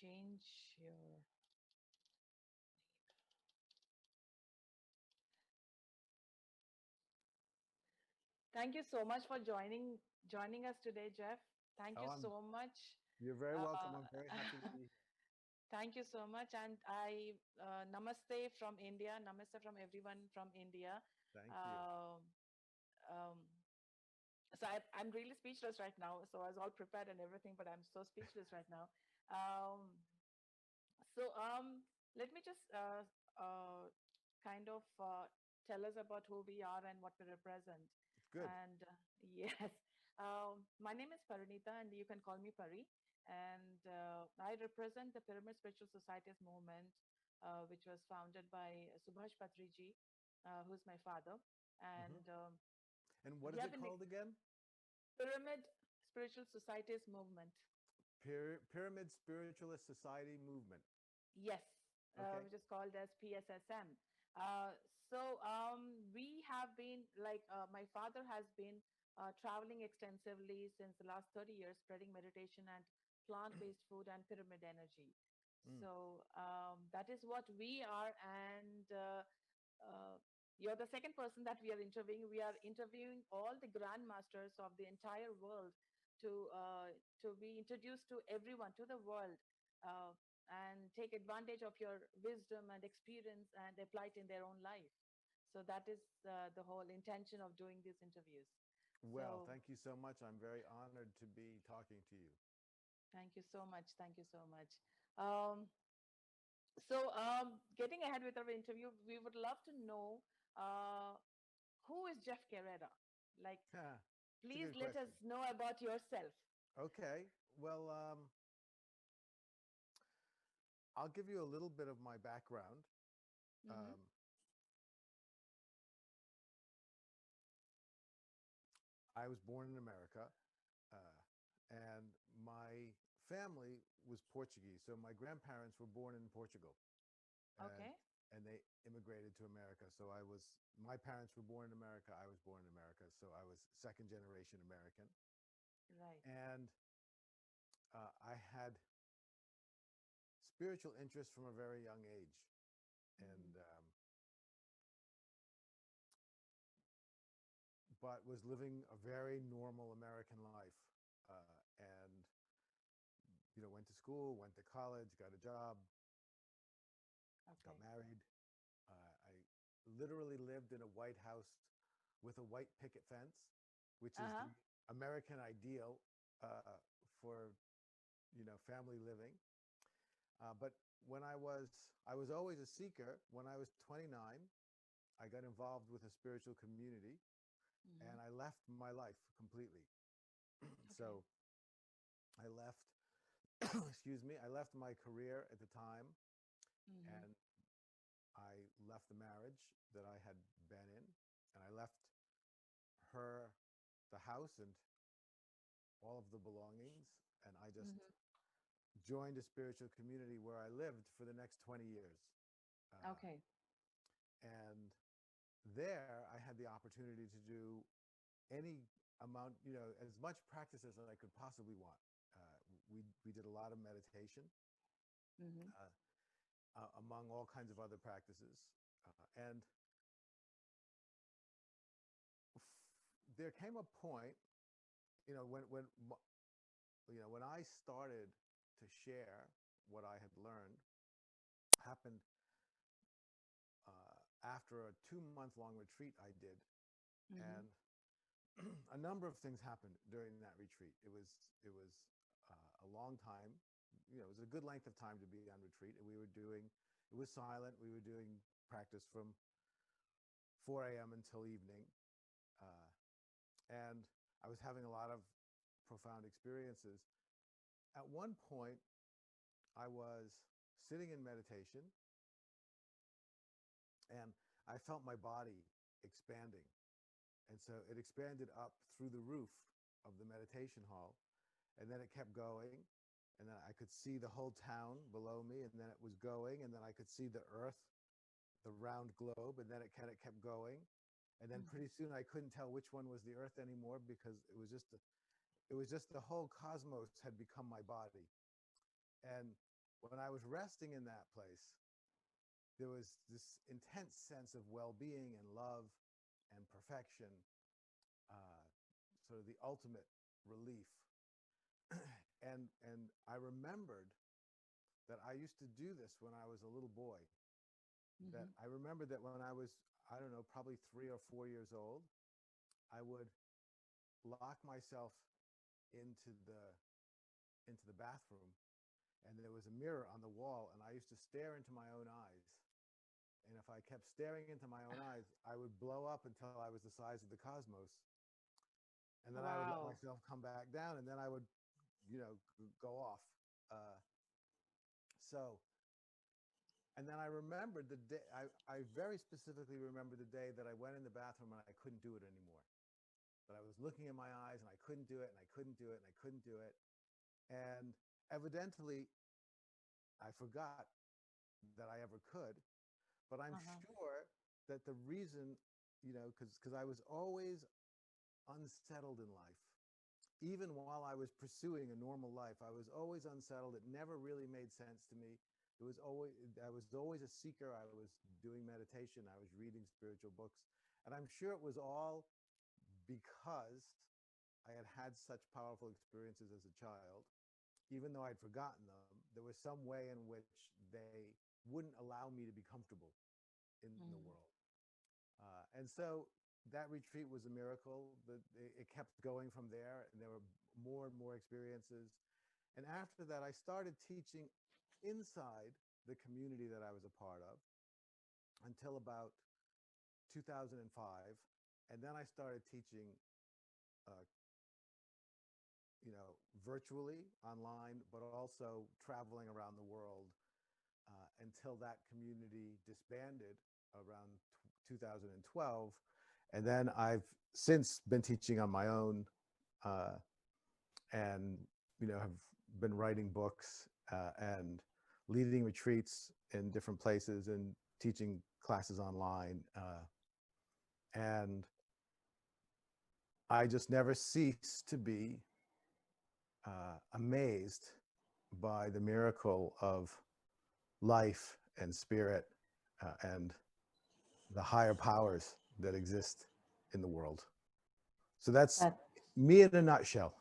change your. Thank you so much for joining us today, Jeff. Thank Oh, you so much. you're very welcome. I'm very Uh, happy to be here. Thank you so much. And I namaste from India. Namaste from everyone from India. Thank you. Um, um, I'm really speechless right now. So I was all prepared and everything, but I'm so speechless right now. Um, so let me just kind of tell us about who we are and what we represent. Good. And yes, my name is Parinitha, and you can call me Pari. And I represent the Pyramid Spiritual Societies movement, which was founded by Subhash Patriji, who's my father. Hmm. And And what we is have it been called again? Pyramid Spiritual Societies movement. Pyramid Spiritualist Society Movement. Yes, Okay. which is called as PSSM. We have been my father has been traveling extensively since the last 30 years, spreading meditation and plant-based food and pyramid energy. Mm. That is what we are, and uh, you're the second person that we are interviewing. We are interviewing all the grandmasters of the entire world to uh, to be introduced to everyone, to the world, and take advantage of your wisdom and experience and apply it in their own life. So that is the whole intention of doing these interviews. Well, So thank you so much. I'm very honored to be talking to you. thank you so much. Thank you so much. So, getting ahead with our interview, we would love to know uh, who is Jeff Carreira? Like, It's a please good let us question. know about yourself. Okay. Well, I'll give you a little bit of my background. Hmm. Um, I was born in America, uh, and my family was Portuguese. So my grandparents were born in Portugal, and Okay. they immigrated to America. So my parents were born in America. I was born in America. So I was second generation American, Right. and I had spiritual interest from a very young age, Hmm. and but was living a very normal American life, and went to school, went to college, got a job, got Okay. married. I literally lived in a white house with a white picket fence, which is Uh-huh. the American ideal for family living. But when I was always a seeker. When I was 29, I got involved with a spiritual community, Hmm. and I left my life completely. Okay. So I left, excuse me, I left my career at the time, Hmm. and I left the marriage that I had been in, and I left her the house and all of the belongings, and I just Hmm. joined a spiritual community where I lived for the next 20 years. Uh, Okay. and there I had the opportunity to do any amount, as much practice as I could possibly want. We did a lot of meditation, Hmm. uh, among all kinds of other practices. And there came a point, when I started to share what I had learned, happened after a 2-month long retreat I did, Hmm. and a number of things happened during that retreat. It was a long time. It was a good length of time to be on retreat, and it was silent. We were doing practice from 4 a.m. until evening, uh, and I was having a lot of profound experiences. At one point, I was sitting in meditation, and I felt my body expanding. And so it expanded up through the roof of the meditation hall, and then it kept going. And then I could see the whole town below me, and then it was going, and then I could see the earth, the round globe, and then it kind of kept going. And then Hmm. pretty soon I couldn't tell which one was the earth anymore, because it was just the whole cosmos had become my body. And when I was resting in that place, there was this intense sense of well-being and love and perfection, uh, sort of the ultimate relief. And I remembered that I used to do this when I was a little boy. That Mm-hmm. I remember that when I was, I don't know, probably 3 or 4 years old, I would lock myself into the into the bathroom, and there was a mirror on the wall, and I used to stare into my own eyes. And if I kept staring into my own eyes, I would blow up until I was the size of the cosmos. And then I would let Wow. myself come back down, and then I would, go off. Uh, so, and then I remembered the day, I very specifically remember the day that I went in the bathroom and I couldn't do it anymore. But I was looking in my eyes and I couldn't do it, and I couldn't do it, and I couldn't do it. And evidently, I forgot that I ever could. But I'm Uh-huh. sure that the reason, because I was always unsettled in life. Even while I was pursuing a normal life, I was always unsettled. It never really made sense to me. I was always a seeker. I was doing meditation. I was reading spiritual books. And I'm sure it was all because I had had such powerful experiences as a child. Even though I'd forgotten them, there was some way in which they wouldn't allow me to be comfortable in the Mm. world. And so that retreat was a miracle. It kept going from there, and there were more and more experiences. And after that, I started teaching inside the community that I was a part of until about 2005. And then I started teaching, uh, virtually online, but also traveling around the world until that community disbanded around 2012. And then I've since been teaching on my own, uh, and have been writing books and leading retreats in different places and teaching classes online. And I just never cease to be amazed by the miracle of life and spirit and the higher powers that exist in the world. So that's That me in a nutshell.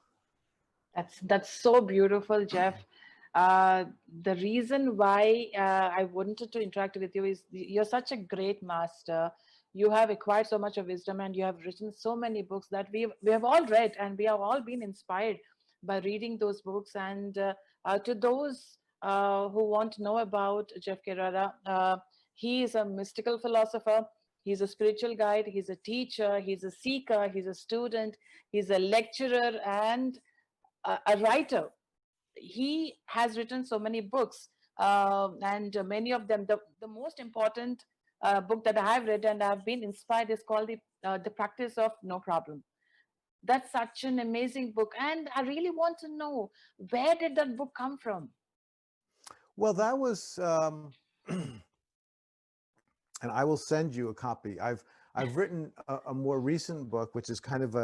that's so beautiful, Jeff. Uh, the reason why I wanted to interact with you is you're such a great master. You have acquired so much of wisdom, and you have written so many books that we have all read, and we have all been inspired by reading those books. And to those who want to know about Jeff Carreira, he is a mystical philosopher. He's a spiritual guide. He's a teacher. He's a seeker. He's a student. He's a lecturer and a writer. He has written so many books, and many of them, the most important book that I have read and I've been inspired is called the Practice of No Problem. That's such an amazing book, and I really want to know, where did that book come from? Well, that was, and I will send you a copy. I've written a more recent book, which is kind of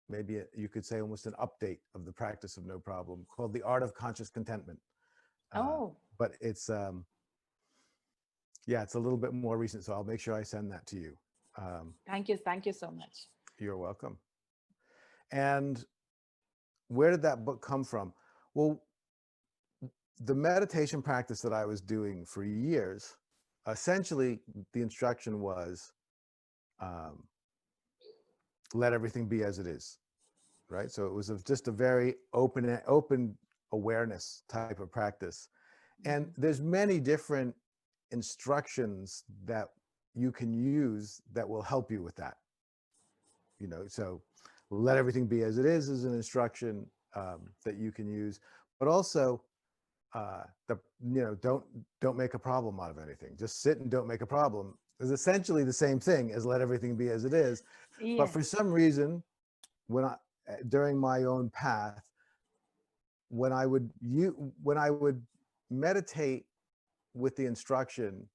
maybe you could say almost an update of the practice of no problem, called The Art of Conscious Contentment. Uh, Oh, but it's yeah, it's a little bit more recent, so I'll make sure I send that to you. Um, thank you so much. you're welcome. And where did that book come from? Well, the meditation practice that I was doing for years, essentially the instruction was, um, let everything be as it is, right? So it was just a very open awareness type of practice. And Mhm. there's many different instructions that you can use that will help you with that. So let everything be as it is an instruction that you can use, but also the don't make a problem out of anything. Just sit and don't make a problem is essentially the same thing as let everything be as it is. But Yes. for some reason, when I during my own path, when I would meditate with the instruction,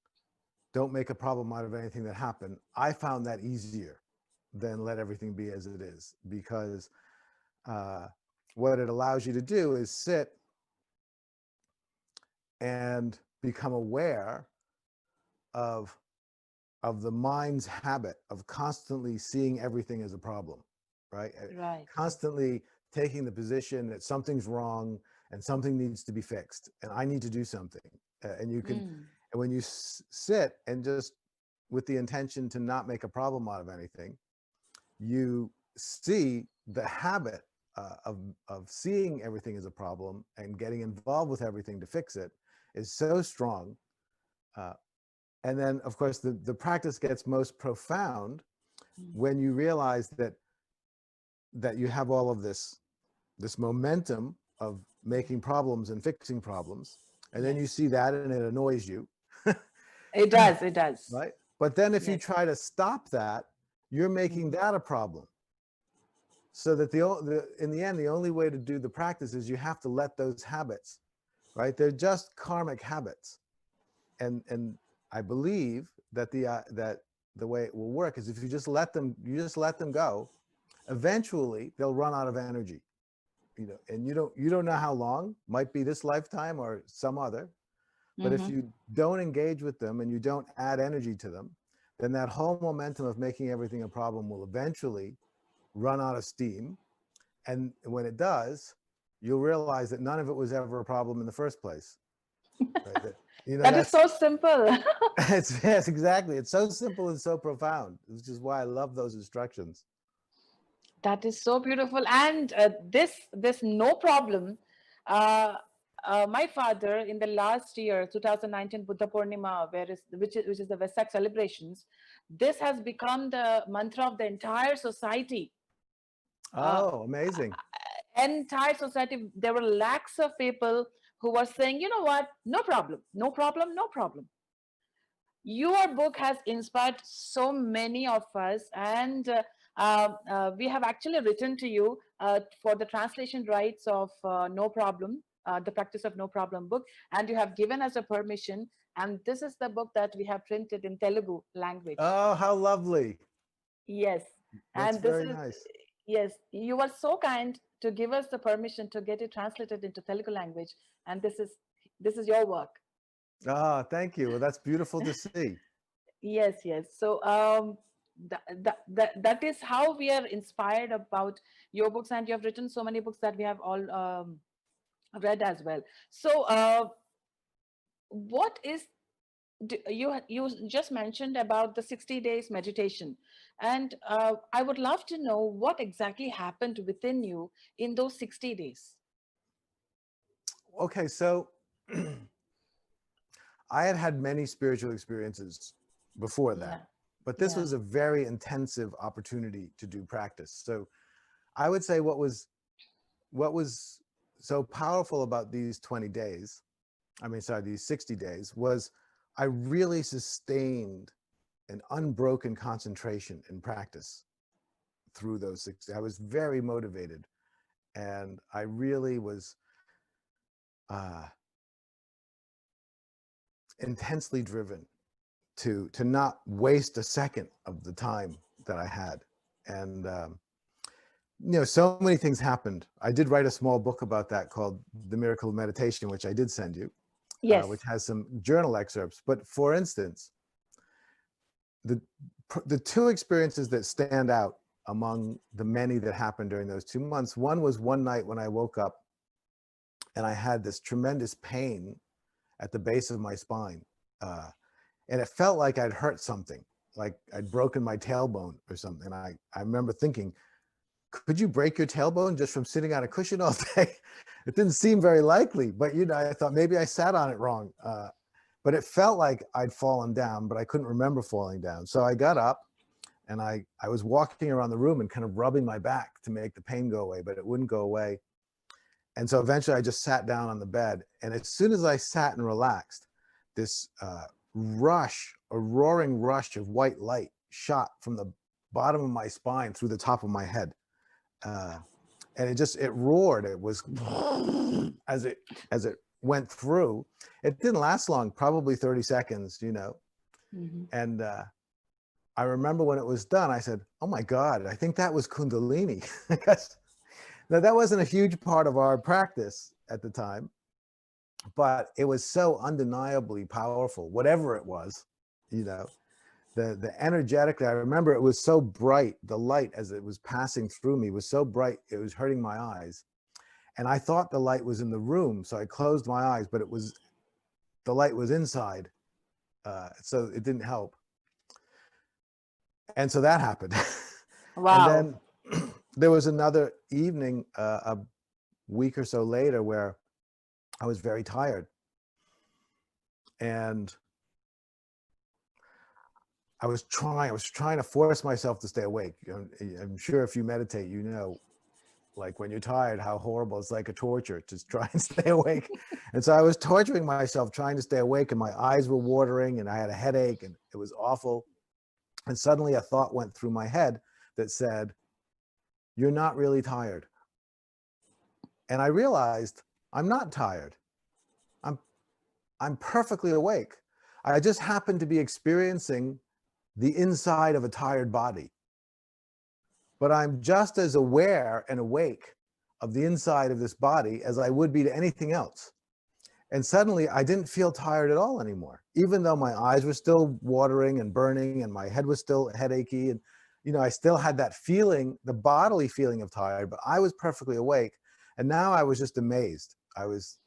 don't make a problem out of anything that happened, I found that easier than let everything be as it is, because uh, what it allows you to do is sit and become aware of the mind's habit of constantly seeing everything as a problem, right? Right. Constantly taking the position that something's wrong and something needs to be fixed and I need to do something. And you can, Mm. and when you sit and just with the intention to not make a problem out of anything, you see the habit of seeing everything as a problem and getting involved with everything to fix it is so strong. Uh, and then, of course, the practice gets most profound Mm. when you realize that you have all of this momentum of making problems and fixing problems, and then Yes. you see that and it annoys you, It does. It does. right? But then if you Yes. try to stop that, you're making Mm. that a problem. So that in the end, the only way to do the practice is you have to let those habits, right? They're just karmic habits, and I believe that the way it will work is if you just let them go. Eventually, they'll run out of energy, and you don't know how long. Might be this lifetime or some other. But if Mm-hmm. you don't engage with them and you don't add energy to them, then that whole momentum of making everything a problem will eventually run out of steam. And when it does, you'll realize that none of it was ever a problem in the first place. Right? That is so simple. It's, yes, exactly. It's so simple and so profound, which is why I love those instructions. That is so beautiful. And this no problem. Uh, my father in the last year, 2019 Buddha Purnima, which is the Vesak celebrations, this has become the mantra of the entire society. Uh, Oh, amazing. Entire society. There were lakhs of people who were saying, you know what, no problem, no problem, no problem. Your book has inspired so many of us, and we have actually written to you for the translation rights of No Problem, the Practice of No Problem book, and you have given us a permission. And this is the book that we have printed in Telugu language. Oh, how lovely. Yes, That's and this very is, nice. yes, you were so kind to give us the permission to get it translated into Telugu language, and this is your work. Ah, thank you. Well, that's beautiful to see. Yes, yes. So that is how we are inspired about your books, and you have written so many books that we have all read as well. So, what is you just mentioned about the 60 days meditation, and I would love to know what exactly happened within you in those 60 days. Okay, so I had had many spiritual experiences before that, Yeah, but this yeah, was a very intensive opportunity to do practice. So I would say what was so powerful about these 20 days, I mean, sorry, these 60 days, was I really sustained an unbroken concentration in practice through those 60. I was very motivated, and I really was uh, intensely driven to not waste a second of the time that I had. And so many things happened. I did write a small book about that called The Miracle of Meditation, which I did send you, yes, which has some journal excerpts. But for instance, the the two experiences that stand out among the many that happened during those 2 months. One was one night when I woke up and I had this tremendous pain at the base of my spine. Uh, and it felt like I'd hurt something, like I'd broken my tailbone or something. And I remember thinking, could you break your tailbone just from sitting on a cushion all day? It didn't seem very likely, but I thought maybe I sat on it wrong. But it felt like I'd fallen down, but I couldn't remember falling down. So I got up and I was walking around the room and kind of rubbing my back to make the pain go away, but it wouldn't go away. And so eventually I just sat down on the bed. And as soon as I sat and relaxed, this a roaring rush of white light shot from the bottom of my spine through the top of my head. Uh, and it roared. It was as it went through. It didn't last long, probably 30 seconds. hmm, And I remember when it was done, I said, oh my God, I think that was Kundalini. Because now that wasn't a huge part of our practice at the time. but it was so undeniably powerful, whatever it was, you know, the energetically, I remember it was so bright, the light as it was passing through me was so bright, it was hurting my eyes. And I thought the light was in the room, so I closed my eyes, but the light was inside, so it didn't help. And so that happened. And Wow. then there was another evening, a week or so later, where I was very tired, and I was trying to force myself to stay awake. I'm sure if you meditate, you know, like when you're tired, how horrible it's, like a torture to try and stay awake. And so I was torturing myself trying to stay awake, and my eyes were watering, and I had a headache, and it was awful. And suddenly a thought went through my head that said, "You're not really tired." And I realized I'm not tired. I'm I'm perfectly awake. I just happen to be experiencing the inside of a tired body. But I'm just as aware and awake of the inside of this body as I would be to anything else. And suddenly I didn't feel tired at all anymore, even though my eyes were still watering and burning and my head was still headachy. And, you know, I still had that feeling, the bodily feeling of tired, but I was perfectly awake. And now I was just amazed. I was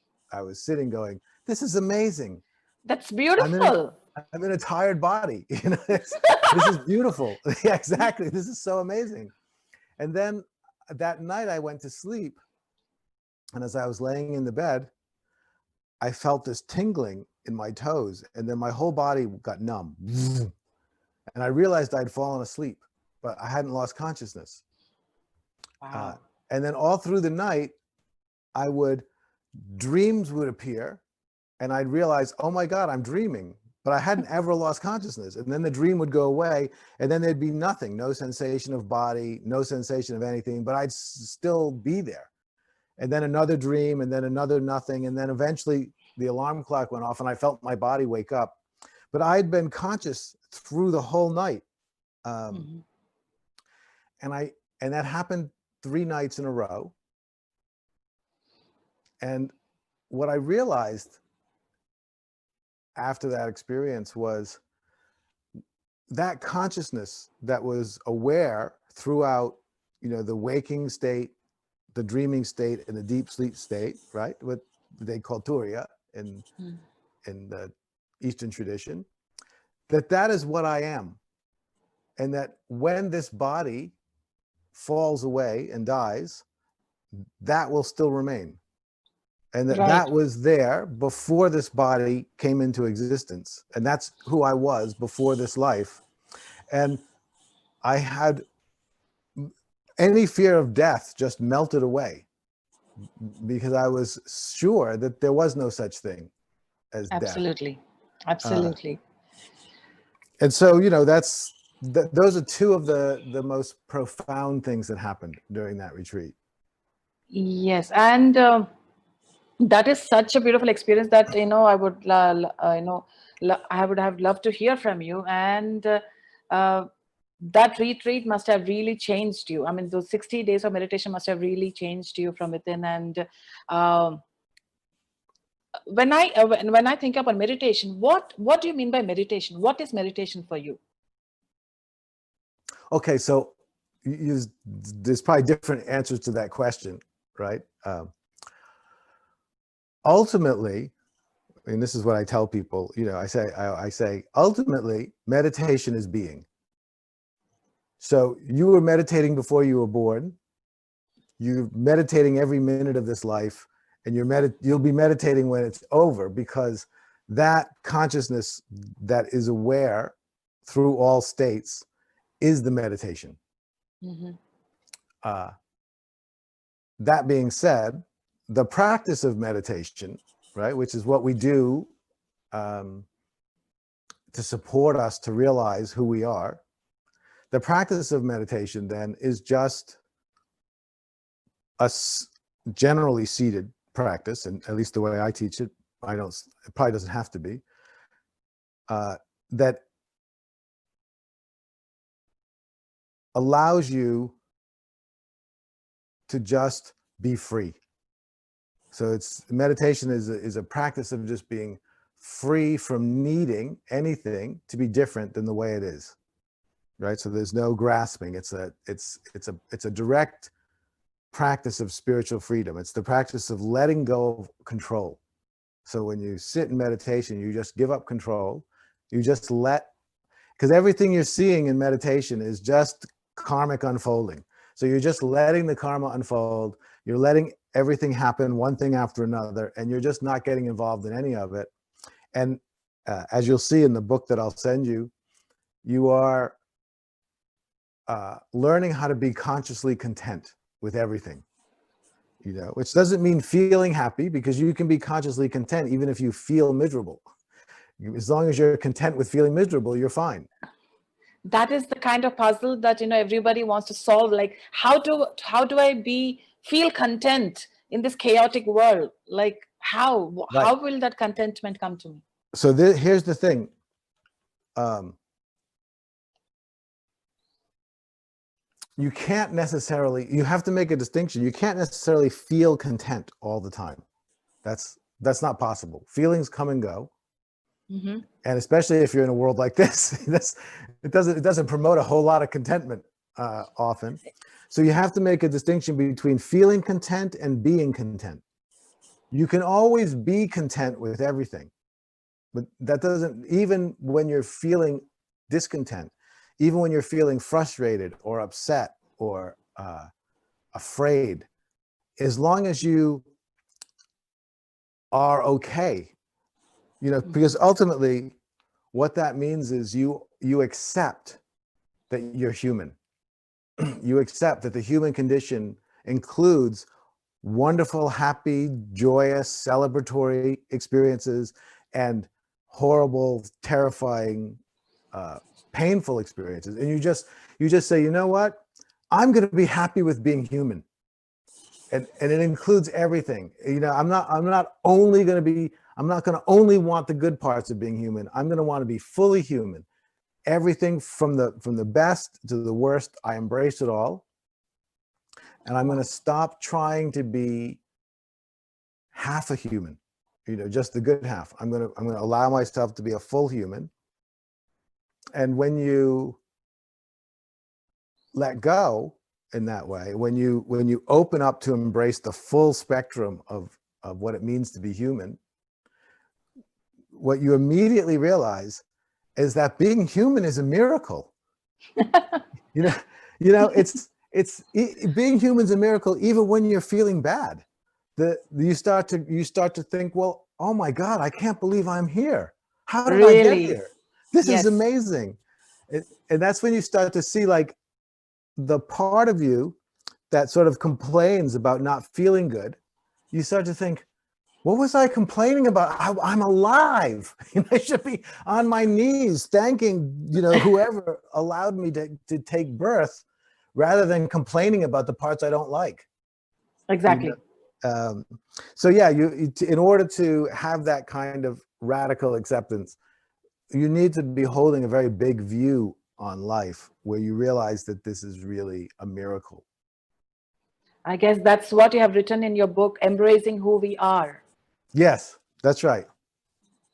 sitting going, this is amazing. That's I'm in a, beautiful. I'm in a tired body. You know, this is beautiful. Yeah, exactly. This is so amazing. And then that night I went to sleep. And as I was laying in the bed, I felt this tingling in my toes, and then my whole body got numb. And I realized I'd fallen asleep, but I hadn't lost consciousness. Uh, Wow. and then all through the night, I would, dreams would appear, and I'd realize, oh my God, I'm dreaming. But I hadn't ever lost consciousness. And then the dream would go away, and then there'd be nothing, no sensation of body, no sensation of anything, but I'd still be there. And then another dream, and then another nothing. And then eventually the alarm clock went off, and I felt my body wake up. But I'd been conscious through the whole night. Um, Mhm. and I and that happened 3 nights in a row. And what I realized after that experience was that consciousness that was aware throughout, you know, the waking state, the dreaming state, and the deep sleep state, right? What they call Turiya Mm. in the Eastern tradition, that is what I am. And that when this body falls away and dies, that will still remain. And Right. that was there before this body came into existence. And that's who I was before this life. And I had any fear of death just melted away because I was sure that there was no such thing as death. Absolutely. Uh, Absolutely. and so, you know, those are two of the most profound things that happened during that retreat. Yes. And that is such a beautiful experience that, I would, I would have loved to hear from you. And uh, that retreat must have really changed you. I mean, those 60 days of meditation must have really changed you from within. And um, when I think about meditation, what do you mean by meditation? What is meditation for you? Okay, so there's probably different answers to that question, right? Ultimately, and this is what I tell people, you know, I say, ultimately, meditation is being. So you were meditating before you were born. You're meditating every minute of this life, and you'll be meditating when it's over, because that consciousness that is aware through all states is the meditation. Hmm. Uh, that being said, the practice of meditation, right, which is what we do um, to support us to realize who we are, the practice of meditation then is just a generally seated practice, and at least the way I teach it, it probably doesn't have to be, that allows you to just be free. So it's meditation is a practice of just being free from needing anything to be different than the way it is, right? So there's no grasping. It's a direct practice of spiritual freedom. It's the practice of letting go of control. So when you sit in meditation, you just give up control. You just let, because everything you're seeing in meditation is just karmic unfolding. So you're just letting the karma unfold. You're letting everything happen, one thing after another, and you're just not getting involved in any of it. And as you'll see in the book that I'll send you, you are learning how to be consciously content with everything, which doesn't mean feeling happy, because you can be consciously content even if you feel miserable. As long as you're content with feeling miserable, you're fine. That is the kind of puzzle that everybody wants to solve. Like, how do I feel content in this chaotic world? Like, how will that contentment come to me? So here's the thing. You can't necessarily, you have to make a distinction. You can't necessarily feel content all the time. That's not possible. Feelings come and go. Mm-hmm. And especially if you're in a world like this, it doesn't promote a whole lot of contentment often. So you have to make a distinction between feeling content and being content. You can always be content with everything, but that doesn't, even when you're feeling discontent, even when you're feeling frustrated or upset or afraid, as long as you are okay, because ultimately what that means is you accept that you're human. You accept that the human condition includes wonderful, happy, joyous, celebratory experiences and horrible, terrifying, painful experiences. And you just say, you know what? I'm going to be happy with being human. And it includes everything. I'm not going to only want the good parts of being human. I'm going to want to be fully human. Everything from the best to the worst, I embrace it all. And I'm going to stop trying to be half a human, just the good half. I'm going to allow myself to be a full human. And when you let go in that way, when you open up to embrace the full spectrum of what it means to be human, what you immediately realize is that being human is a miracle. It's being human's a miracle, even when you're feeling bad. You start to think, well, oh my God, I can't believe I'm here. How did I get here? This is amazing. And that's when you start to see, like, the part of you that sort of complains about not feeling good. You start to think, what was I complaining about? I'm alive. I should be on my knees thanking, whoever allowed me to take birth, rather than complaining about the parts I don't like. Exactly. So yeah, in order to have that kind of radical acceptance, you need to be holding a very big view on life, where you realize that this is really a miracle. I guess that's what you have written in your book, Embracing Who We Are. Yes, that's right.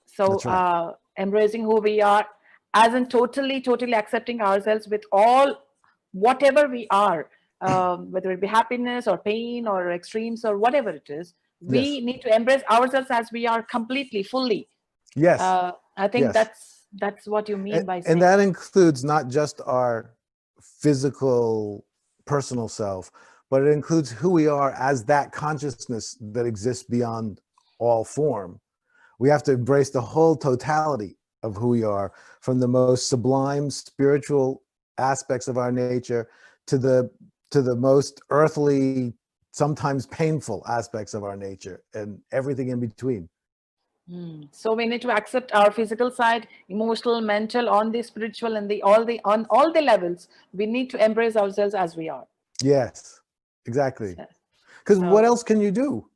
So that's right. Embracing who we are, as in totally accepting ourselves with all, whatever we are, whether it be happiness or pain or extremes or whatever it is, we need to embrace ourselves as we are, completely, fully. Yes. I think that's what you mean by saying. And that includes not just our physical, personal self, but it includes who we are as that consciousness that exists beyond all form. We have to embrace the whole totality of who we are, from the most sublime spiritual aspects of our nature to the most earthly, sometimes painful aspects of our nature, and everything in between. So we need to accept our physical side, emotional, mental, on the spiritual, and on all the levels. We need to embrace ourselves as we are. Yes, exactly. Because what else can you do?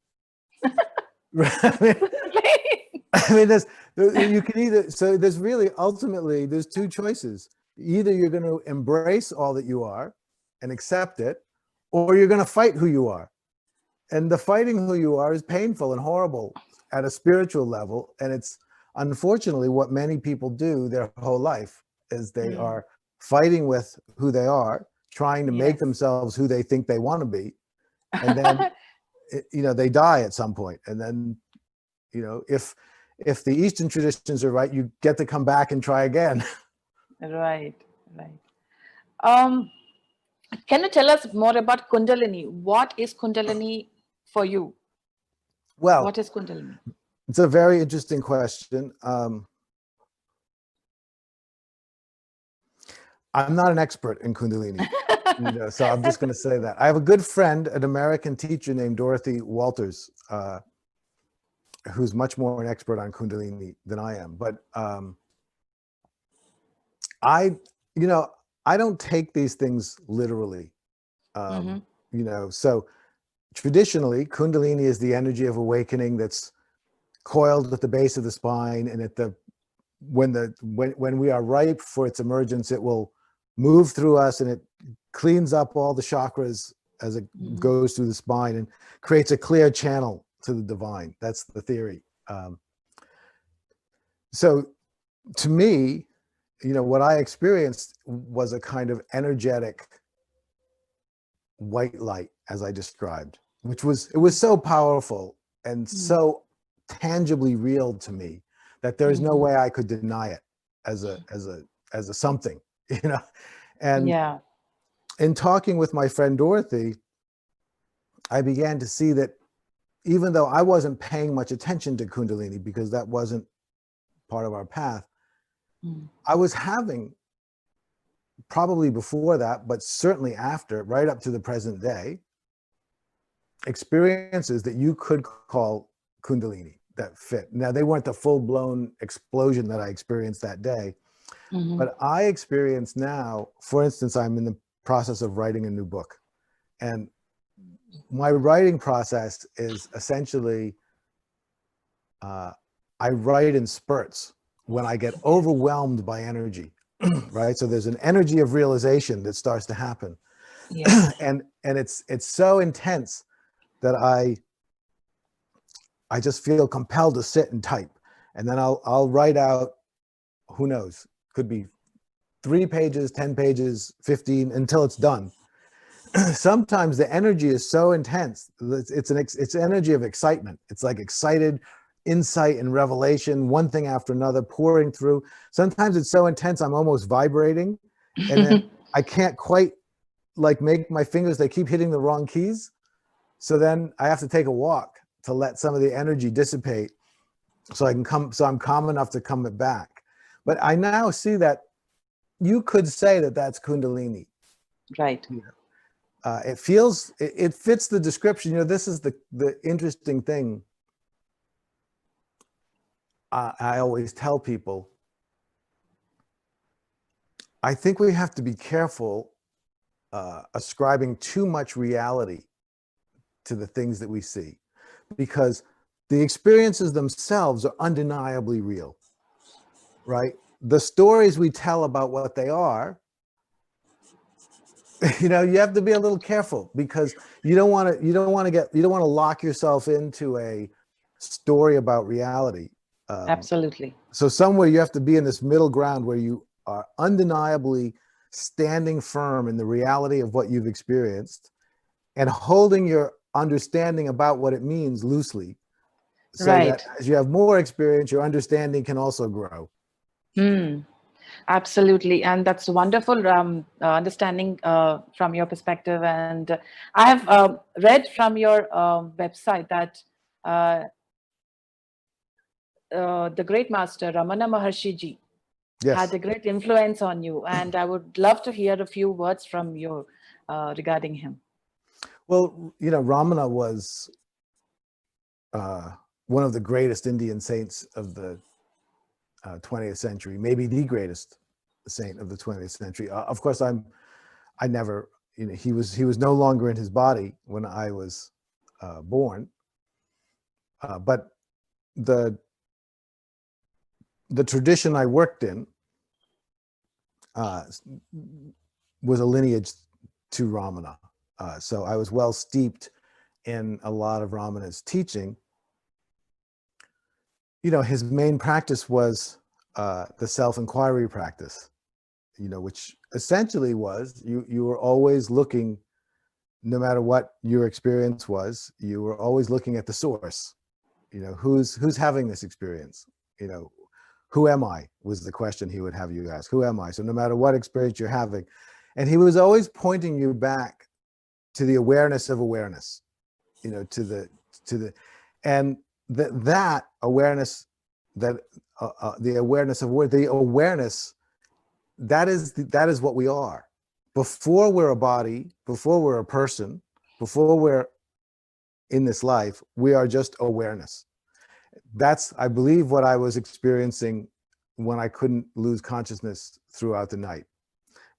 You can either, so there's really, ultimately, there's two choices. Either you're going to embrace all that you are and accept it, or you're going to fight who you are. And the fighting who you are is painful and horrible at a spiritual level. And it's unfortunately what many people do their whole life is they Mm. are fighting with who they are, trying to make Yes. themselves who they think they want to be. And then, they die at some point. And then, if the Eastern traditions are right, you get to come back and try again. Right, right. Um, can you tell us more about Kundalini? What is Kundalini for you? Well, What is Kundalini? it's a very interesting question. I'm not an expert in Kundalini, so I'm just going to say that. I have a good friend, an American teacher named Dorothy Walters, who's much more an expert on Kundalini than I am. But I, I don't take these things literally. Mm-hmm. So traditionally, Kundalini is the energy of awakening that's coiled at the base of the spine, and when we are ripe for its emergence, it will move through us and it cleans up all the chakras as it Mm-hmm. goes through the spine and creates a clear channel to the divine. That's the theory. So to me, what I experienced was a kind of energetic white light, as I described, it was so powerful and so tangibly real to me that there's no Mm-hmm. way I could deny it as a something, you know. And Yeah. in talking with my friend Dorothy, I began to see that even though I wasn't paying much attention to Kundalini because that wasn't part of our path, Mm. I was having, probably before that, but certainly after, right up to the present day, experiences that you could call Kundalini that fit. Now, they weren't the full-blown explosion that I experienced that day, Mm-hmm. but I experience now, for instance, I'm in the process of writing a new book. And my writing process is essentially, I write in spurts when I get overwhelmed by energy, right? So there's an energy of realization that starts to happen. Yes. and it's so intense that I just feel compelled to sit and type. And then I'll write out, who knows, could be 3 pages, 10 pages, 15, until it's done. Sometimes the energy is so intense. It's energy of excitement. It's like excited insight and revelation, one thing after another pouring through. Sometimes it's so intense I'm almost vibrating, and then I can't quite like make my fingers, they keep hitting the wrong keys. So then I have to take a walk to let some of the energy dissipate so I'm calm enough to come back. But I now see that you could say that that's Kundalini. Right. It fits the description. This is the interesting thing. I always tell people, I think we have to be careful ascribing too much reality to the things that we see, because the experiences themselves are undeniably real, right? The stories we tell about what they are, you have to be a little careful, because you don't want to lock yourself into a story about reality. Absolutely. So somewhere you have to be in this middle ground where you are undeniably standing firm in the reality of what you've experienced and holding your understanding about what it means loosely, so that Right. as you have more experience, your understanding can also grow. Hmm. Absolutely, and that's wonderful understanding from your perspective. And I have read from your website that uh, the great master Ramana Maharshi ji had Yes. a great influence on you, and I would love to hear a few words from you regarding him. Well, Ramana was one of the greatest Indian saints of the 20th century, maybe the greatest saint of the 20th century. Of course, I never, he was no longer in his body when I was born, but the tradition I worked in was a lineage to Ramana. So I was well steeped in a lot of Ramana's teaching, you know, his main practice was the self-inquiry practice, you know, which essentially was you were always looking, no matter what your experience was, you were always looking at the source. You know, who's having this experience? You know, who am I was the question he would have you ask. Who am I? So no matter what experience you're having, and he was always pointing you back to the awareness of awareness, you know, to the and that awareness, that the awareness of the awareness, that is what we are. Before we're a body, before we're a person, before we're in this life, we are just awareness. That's, I believe, what I was experiencing when I couldn't lose consciousness throughout the night,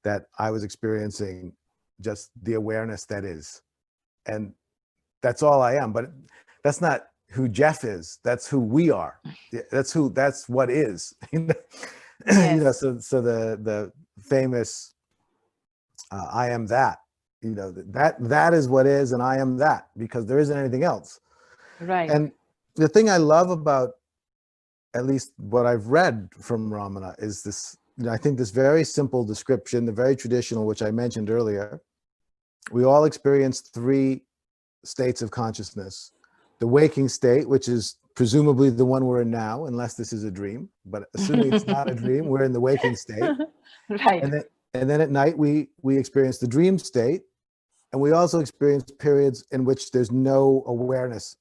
that I was experiencing just the awareness that is. And that's all I am. But that's not who Jeff is. That's who we are. That's what is. You know, so the famous I am that. You know, that is what is, and I am that, because there isn't anything else. Right. And the thing I love about, at least what I've read from Ramana, is this, you know, I think this very simple description, the very traditional, which I mentioned earlier. We all experience 3 states of consciousness. The waking state, which is presumably the one we're in now, unless this is a dream, but assuming it's not a dream, we're in the waking state. Right. And then at night, we experience the dream state. And we also experience periods in which there's no awareness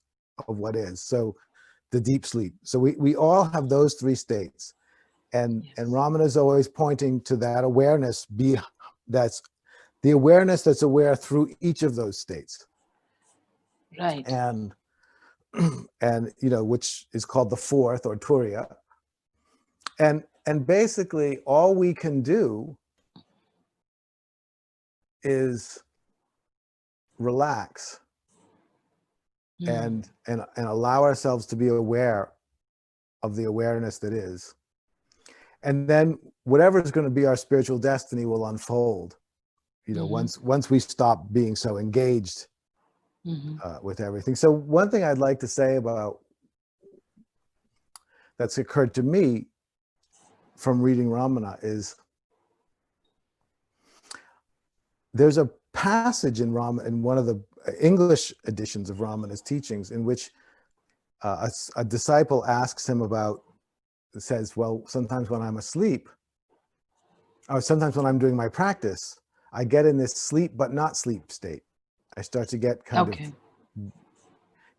of what is. So the deep sleep. So we all have those 3 states. And Ramana is always pointing to that awareness, that's the awareness that's aware through each of those states. Right. And you know, which is called the 4th, or Turiya. And basically all we can do is relax and allow ourselves to be aware of the awareness that is. And then whatever is going to be our spiritual destiny will unfold, you know, once we stop being so engaged with everything. So one thing I'd like to say about that's occurred to me from reading Ramana is there's a passage in Ramana, in one of the English editions of Ramana's teachings, in which a disciple asks him about, says, well, sometimes when I'm asleep, or sometimes when I'm doing my practice, I get in this sleep but not sleep state. I start to get kind of,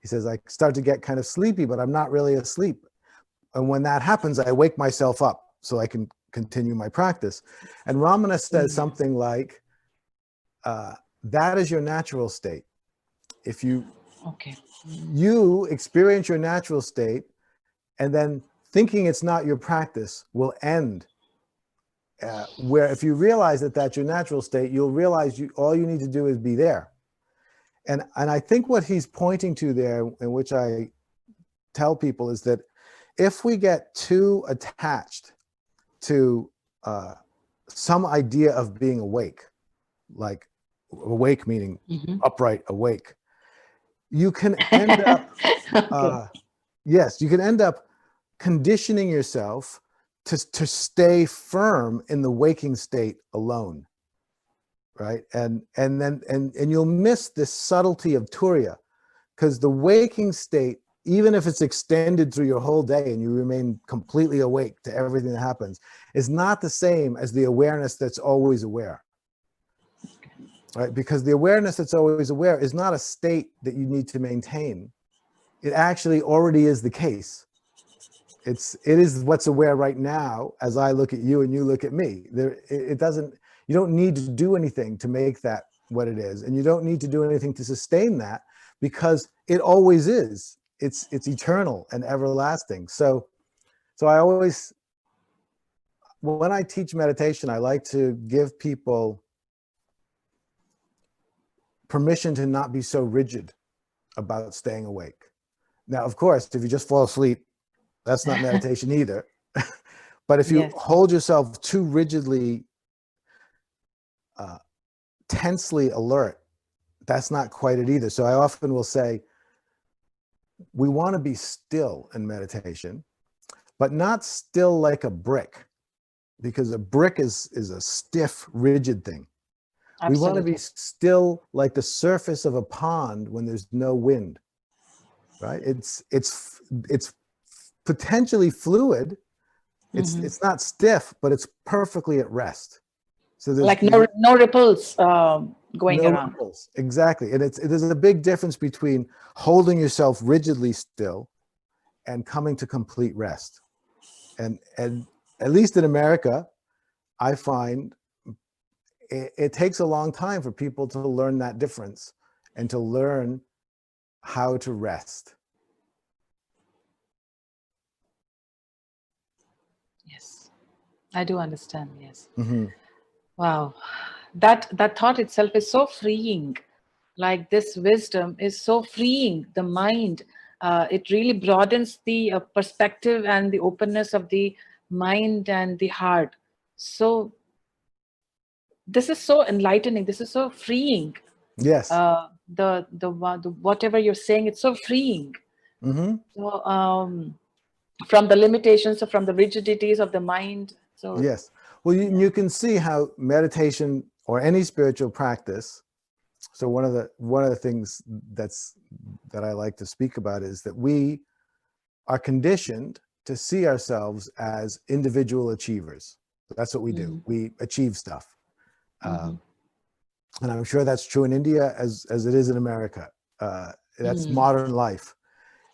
he says, I start to get kind of sleepy, but I'm not really asleep. And when that happens, I wake myself up so I can continue my practice. And Ramana says something like, that is your natural state. If you experience your natural state, and then thinking it's not your practice will end. Where if you realize that that's your natural state, you'll realize all you need to do is be there. And I think what he's pointing to there, in which I tell people, is that if we get too attached to some idea of being awake, like awake meaning upright awake, you can end up, yes, you can end up conditioning yourself to stay firm in the waking state alone, right? And you'll miss this subtlety of Turiya, because the waking state, even if it's extended through your whole day and you remain completely awake to everything that happens, is not the same as the awareness that's always aware, right? Because the awareness that's always aware is not a state that you need to maintain. It actually already is the case. It is what's aware right now as I look at you and you look at me. You don't need to do anything to make that what it is. And you don't need to do anything to sustain that, because it always is. It's eternal and everlasting. So I always, when I teach meditation, I like to give people permission to not be so rigid about staying awake. Now, of course, if you just fall asleep, that's not meditation either. But if you hold yourself too rigidly, tensely alert that's not quite it either. So I often will say, we want to be still in meditation, but not still like a brick, because a brick is a stiff, rigid thing. We want to be Absolutely. still like the surface of a pond when there's no wind, right? It's potentially fluid. Hmm. It's not stiff, but it's perfectly at rest. So Like there's no ripples going no around. ripples. Exactly. And there's a big difference between holding yourself rigidly still and coming to complete rest. And at least in America, I find it takes a long time for people to learn that difference and to learn how to rest. Yes, I do understand. Yes. Mm-hmm. Wow. That thought itself is so freeing. Like this wisdom is so freeing the mind. It really broadens the perspective and the openness of the mind and the heart. So this is so enlightening. This is so freeing. Yes. The whatever you're saying, it's so freeing. Mm-hmm. So from the limitations, so from the rigidities of the mind. So Yes. Well, yeah. you can see how meditation or any spiritual practice. So one of the things that I like to speak about is that we are conditioned to see ourselves as individual achievers. That's what we do. Mm-hmm. We achieve stuff. Uh, Mm-hmm. and I'm sure that's true in India as it is in America. That's Mm. modern life.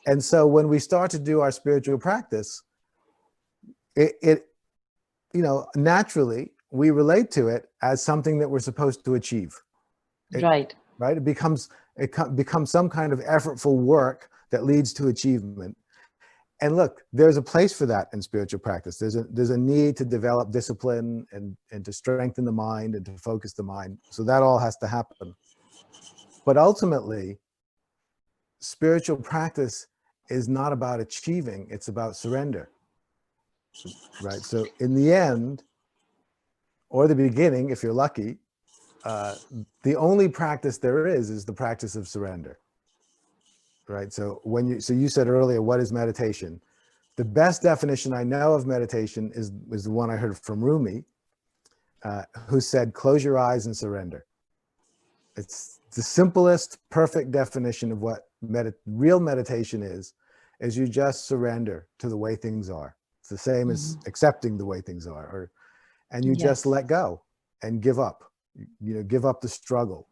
And so when we start to do our spiritual practice, it naturally we relate to it as something that we're supposed to achieve. Right. Right? It becomes some kind of effortful work that leads to achievement. And look, there's a place for that in spiritual practice. There's a need to develop discipline and to strengthen the mind and to focus the mind. So that all has to happen. But ultimately, spiritual practice is not about achieving, it's about surrender. Right? So in the end, or the beginning, if you're lucky, the only practice there is the practice of surrender. Right? So you said earlier, what is meditation? The best definition I know of meditation is the one I heard from Rumi, who said, close your eyes and surrender. It's the simplest, perfect definition of what real meditation is you just surrender to the way things are. It's the same as Mhm. accepting the way things are, and you just Yes. let go and give up. Give up the struggle,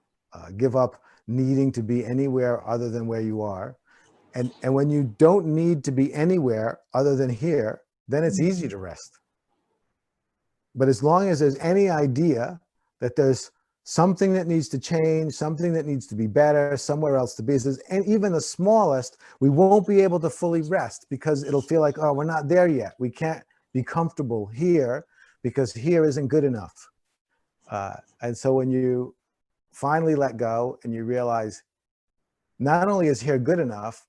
give up needing to be anywhere other than where you are. And when you don't need to be anywhere other than here, then it's easy Mhm. to rest. But as long as there's any idea that there's something that needs to change, something that needs to be better, somewhere else to be, and even the smallest, we won't be able to fully rest because it'll feel like, oh, we're not there yet. We can't be comfortable here because here isn't good enough. And so when you finally let go and you realize not only is here good enough,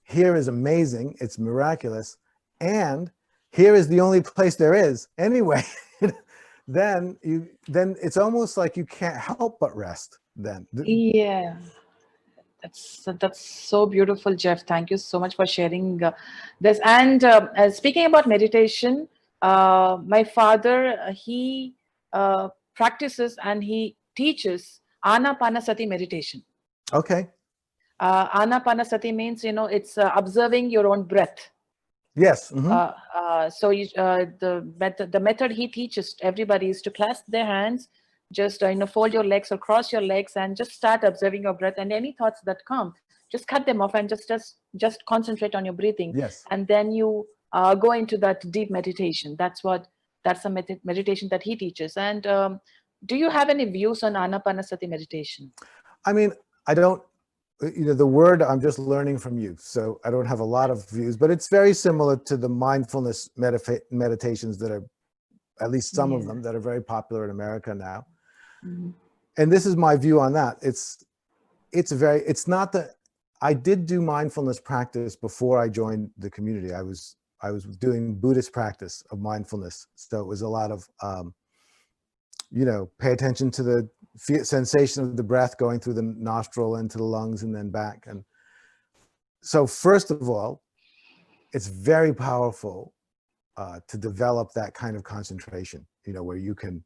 here is amazing, it's miraculous, and here is the only place there is anyway, then it's almost like you can't help but rest then. Yeah. That's so beautiful, Jeff. Thank you so much for sharing this. And speaking about meditation, my father he practices and he teaches Anapanasati meditation. Okay. Anapanasati means it's observing your own breath. Yes. Mm-hmm. The method he teaches everybody is to clasp their hands, just fold your legs or cross your legs, and just start observing your breath. And any thoughts that come, just cut them off and just concentrate on your breathing, Yes. and then you go into that deep meditation. That's a meditation that he teaches. And do you have any views on Anapanasati meditation? I mean, I don't, the word I'm just learning from you, so I don't have a lot of views, but it's very similar to the mindfulness meditations that are, at least some of Yeah. them, that are very popular in America now. Mhm. And this is my view on that. It's not that I did do mindfulness practice before I joined the community. I was doing Buddhist practice of mindfulness. So it was a lot of, pay attention to sensation of the breath going through the nostril into the lungs and then back. And so first of all, it's very powerful to develop that kind of concentration, where you can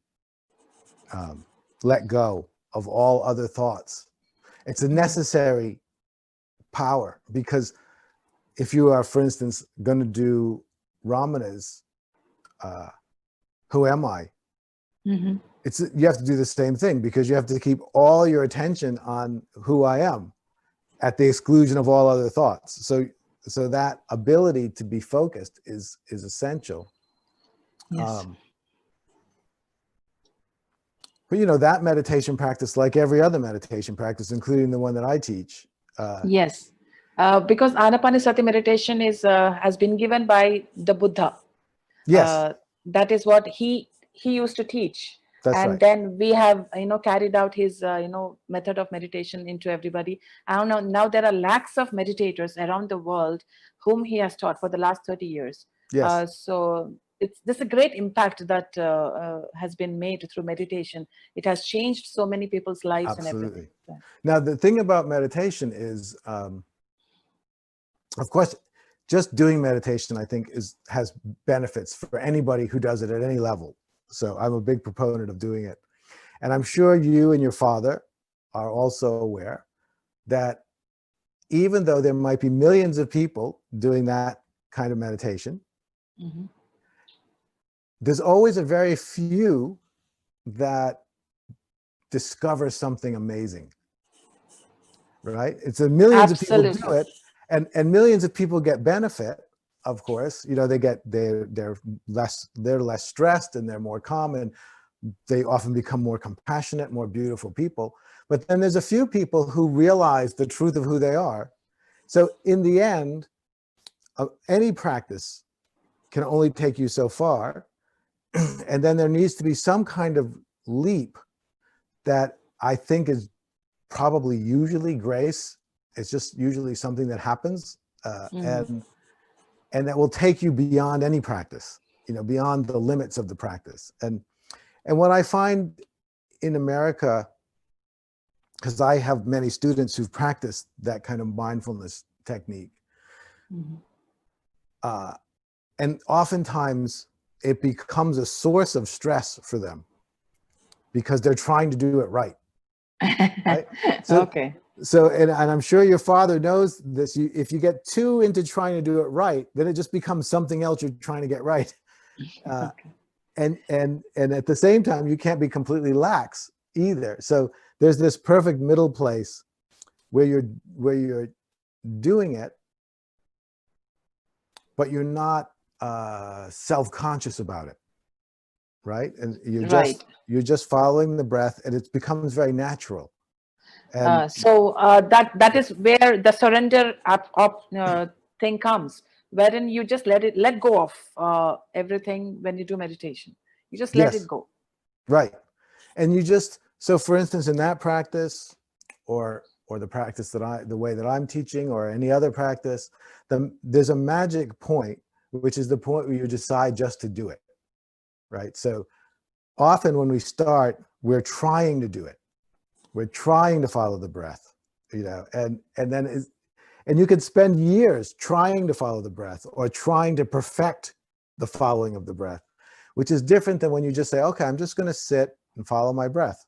let go of all other thoughts. It's a necessary power, because if you are, for instance, going to do Ramana's Who Am I? Mm-hmm. You have to do the same thing, because you have to keep all your attention on who I am at the exclusion of all other thoughts. So that ability to be focused is essential. Yes. But that meditation practice, like every other meditation practice, including the one that I teach. Yes. Because Anapanasati meditation has been given by the Buddha. Yes, That is what he used to teach. that's And right. then we have carried out his method of meditation into everybody. And now there are lakhs of meditators around the world whom he has taught for the last 30 years. Yes. So this a great impact that has been made through meditation. It has changed so many people's lives. Absolutely. And everything. Now, the thing about meditation is, of course, just doing meditation, I think, has benefits for anybody who does it at any level. So I'm a big proponent of doing it. And I'm sure you and your father are also aware that even though there might be millions of people doing that kind of meditation, Mm-hmm. there's always a very few that discover something amazing, right? It's a millions of people do it, and millions of people get benefit. Of course, they're less stressed, and they're more calm, and they often become more compassionate, more beautiful people. But then there's a few people who realize the truth of who they are. So in the end, any practice can only take you so far. And then there needs to be some kind of leap that I think is probably usually grace. It's just usually something that happens, and that will take you beyond any practice, beyond the limits of the practice. And what I find in America, because I have many students who've practiced that kind of mindfulness technique, and oftentimes it becomes a source of stress for them because they're trying to do it right. Right? Okay. So, and I'm sure your father knows this. If you get too into trying to do it right, then it just becomes something else you're trying to get right. Okay. And at the same time, you can't be completely lax either. So there's this perfect middle place where you're doing it, but you're not self-conscious about it, right? And you're just following the breath, and it becomes very natural. And so that is where the surrender thing comes, wherein you just let go of everything. When you do meditation, you just let it go. Right. And so for instance, in that practice, or the practice the way that I'm teaching, or any other practice, there's a magic point, which is the point where you decide just to do it. Right. So often when we start, we're trying to do it. We're trying to follow the breath, and you could spend years trying to follow the breath, or trying to perfect the following of the breath, which is different than when you just say, okay, I'm just going to sit and follow my breath.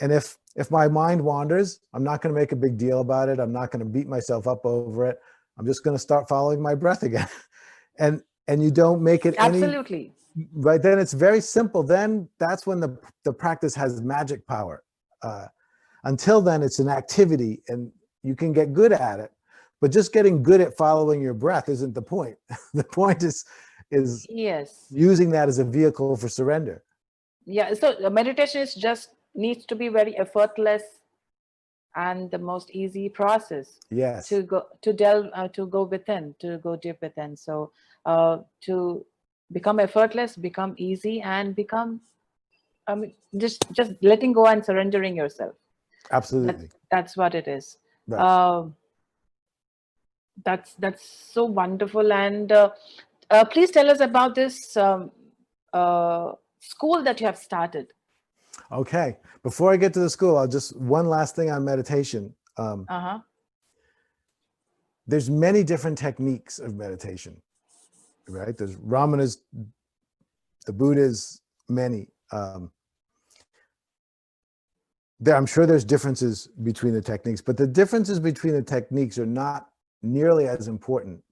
And if my mind wanders, I'm not going to make a big deal about it. I'm not going to beat myself up over it. I'm just going to start following my breath again. and you don't make it Absolutely. Right. Then it's very simple. Then that's when the practice has magic power. Until then, it's an activity, and you can get good at it, but just getting good at following your breath isn't the point. The point is Yes. using that as a vehicle for surrender. Yeah. So meditation is just needs to be very effortless and the most easy process. Yes. To go within, to go deep within. So to become effortless, become easy, and become just letting go and surrendering yourself. Absolutely. That's what it is. Right. That's so wonderful. And please tell us about this school that you have started. Okay. Before I get to the school, I'll just one last thing on meditation. Uh-huh. There's many different techniques of meditation, right? There's Ramanas, the Buddhas, many. I'm sure there's differences between the techniques, but the differences between the techniques are not nearly as important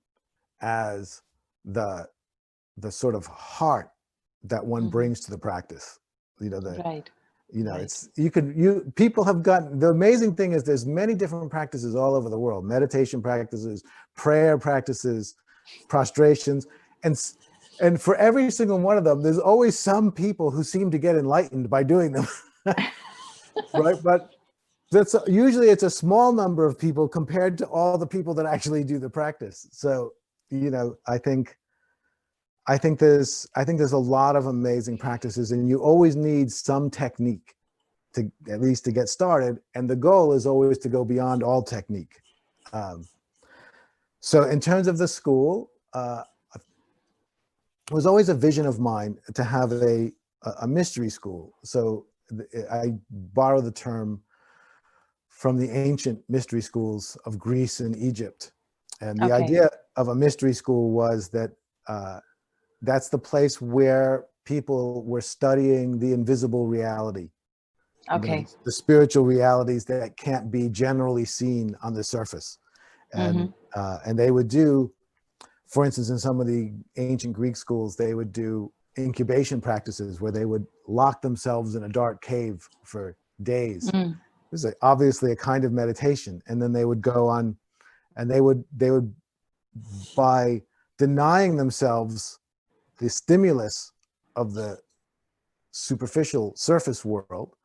as the sort of heart that one brings to the practice. Right. Right. It's people have gotten, the amazing thing is there's many different practices all over the world, meditation practices, prayer practices, prostrations, and for every single one of them, there's always some people who seem to get enlightened by doing them. Right? But that's usually it's a small number of people compared to all the people that actually do the practice. So, I think there's a lot of amazing practices, and you always need some technique to at least to get started. And the goal is always to go beyond all technique. So in terms of the school, it was always a vision of mine to have a mystery school. So I borrow the term from the ancient mystery schools of Greece and Egypt. And the Okay. idea of a mystery school was that that's the place where people were studying the invisible reality, Okay. the spiritual realities that can't be generally seen on the surface. And they would do, for instance, in some of the ancient Greek schools, they would do incubation practices where they would lock themselves in a dark cave for days. Mm. This is obviously a kind of meditation. And then they would go on, and they would by denying themselves the stimulus of the superficial surface world,